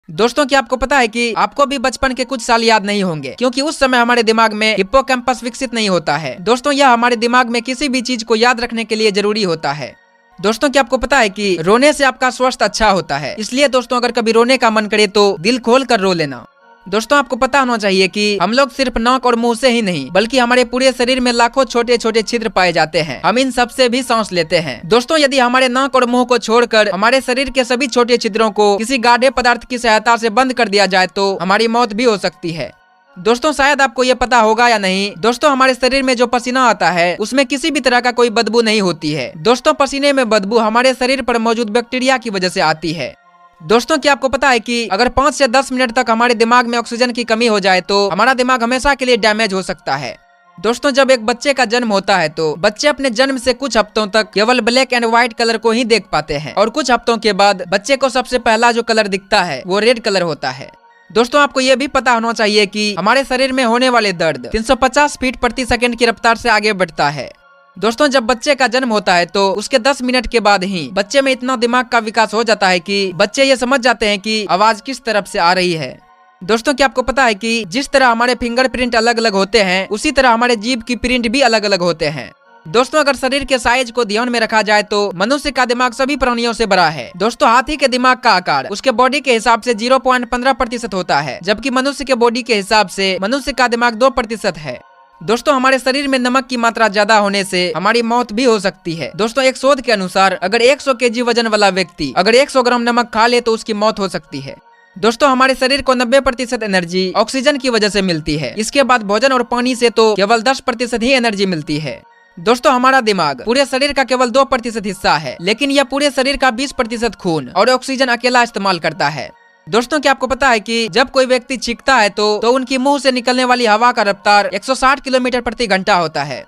दोस्तों क्या आपको पता है कि आपको भी बचपन के कुछ साल याद नहीं होंगे, क्योंकि उस समय हमारे दिमाग में हिप्पोकैम्पस विकसित नहीं होता है। दोस्तों यह हमारे दिमाग में किसी भी चीज को याद रखने के लिए जरूरी होता है। दोस्तों क्या आपको पता है कि रोने से आपका स्वास्थ्य अच्छा होता है, इसलिए दोस्तों अगर कभी रोने का मन करे तो दिल खोल कर रो लेना। दोस्तों आपको पता होना चाहिए कि हम लोग सिर्फ नाक और मुंह से ही नहीं बल्कि हमारे पूरे शरीर में लाखों छोटे छोटे छिद्र पाए जाते हैं। हम इन सब से भी सांस लेते हैं। दोस्तों यदि हमारे नाक और मुंह को छोड़कर हमारे शरीर के सभी छोटे छिद्रों को किसी गाढ़े पदार्थ की सहायता से बंद कर दिया जाए तो हमारी मौत भी हो सकती है। दोस्तों शायद आपको ये पता होगा या नहीं, दोस्तों हमारे शरीर में जो पसीना आता है उसमें किसी भी तरह का कोई बदबू नहीं होती है। दोस्तों पसीने में बदबू हमारे शरीर पर मौजूद बैक्टीरिया की वजह से आती है। दोस्तों क्या आपको पता है कि अगर 5 से 10 मिनट तक हमारे दिमाग में ऑक्सीजन की कमी हो जाए तो हमारा दिमाग हमेशा के लिए डैमेज हो सकता है। दोस्तों जब एक बच्चे का जन्म होता है तो बच्चे अपने जन्म से कुछ हफ्तों तक केवल ब्लैक एंड व्हाइट कलर को ही देख पाते हैं और कुछ हफ्तों के बाद बच्चे को सबसे पहला जो कलर दिखता है वो रेड कलर होता है। दोस्तों आपको ये भी पता होना चाहिए कि हमारे शरीर में होने वाले दर्द 350 फीट प्रति सेकंड की रफ्तार से आगे बढ़ता है। दोस्तों जब बच्चे का जन्म होता है तो उसके 10 मिनट के बाद ही बच्चे में इतना दिमाग का विकास हो जाता है कि बच्चे ये समझ जाते हैं कि आवाज किस तरफ से आ रही है। दोस्तों क्या आपको पता है कि जिस तरह हमारे फिंगरप्रिंट अलग अलग होते हैं उसी तरह हमारे जीभ की प्रिंट भी अलग अलग होते हैं। दोस्तों अगर शरीर के साइज को ध्यान में रखा जाए तो मनुष्य का दिमाग सभी प्राणियों से बड़ा है। दोस्तों हाथी के दिमाग का आकार उसके बॉडी के हिसाब से 0.15% होता है, जबकि मनुष्य के बॉडी के हिसाब से मनुष्य का दिमाग 2% है। दोस्तों हमारे शरीर में नमक की मात्रा ज्यादा होने से हमारी मौत भी हो सकती है। दोस्तों एक शोध के अनुसार अगर 100 केजी वजन वाला व्यक्ति अगर 100 ग्राम नमक खा ले तो उसकी मौत हो सकती है। दोस्तों हमारे शरीर को 90% एनर्जी ऑक्सीजन की वजह से मिलती है। इसके बाद भोजन और पानी से तो केवल 10% ही एनर्जी मिलती है। दोस्तों हमारा दिमाग पूरे शरीर का केवल 2% हिस्सा है, लेकिन यह पूरे शरीर का 20% खून और ऑक्सीजन अकेला इस्तेमाल करता है। दोस्तों क्या आपको पता है कि जब कोई व्यक्ति चीखता है तो उनकी मुंह से निकलने वाली हवा का रफ्तार 160 किलोमीटर प्रति घंटा होता है।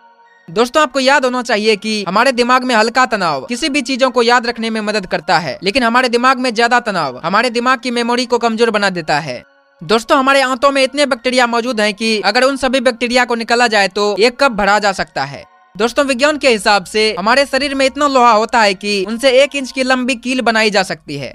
दोस्तों आपको याद होना चाहिए कि हमारे दिमाग में हल्का तनाव किसी भी चीजों को याद रखने में मदद करता है, लेकिन हमारे दिमाग में ज्यादा तनाव हमारे दिमाग की मेमोरी को कमजोर बना देता है। दोस्तों हमारे आंतों में इतने बैक्टीरिया मौजूद हैं कि अगर उन सभी बैक्टीरिया को निकाला जाए तो 1 कप भरा जा सकता है। दोस्तों विज्ञान के हिसाब से हमारे शरीर में इतना लोहा होता है कि उनसे 1 इंच की लंबी कील बनाई जा सकती है।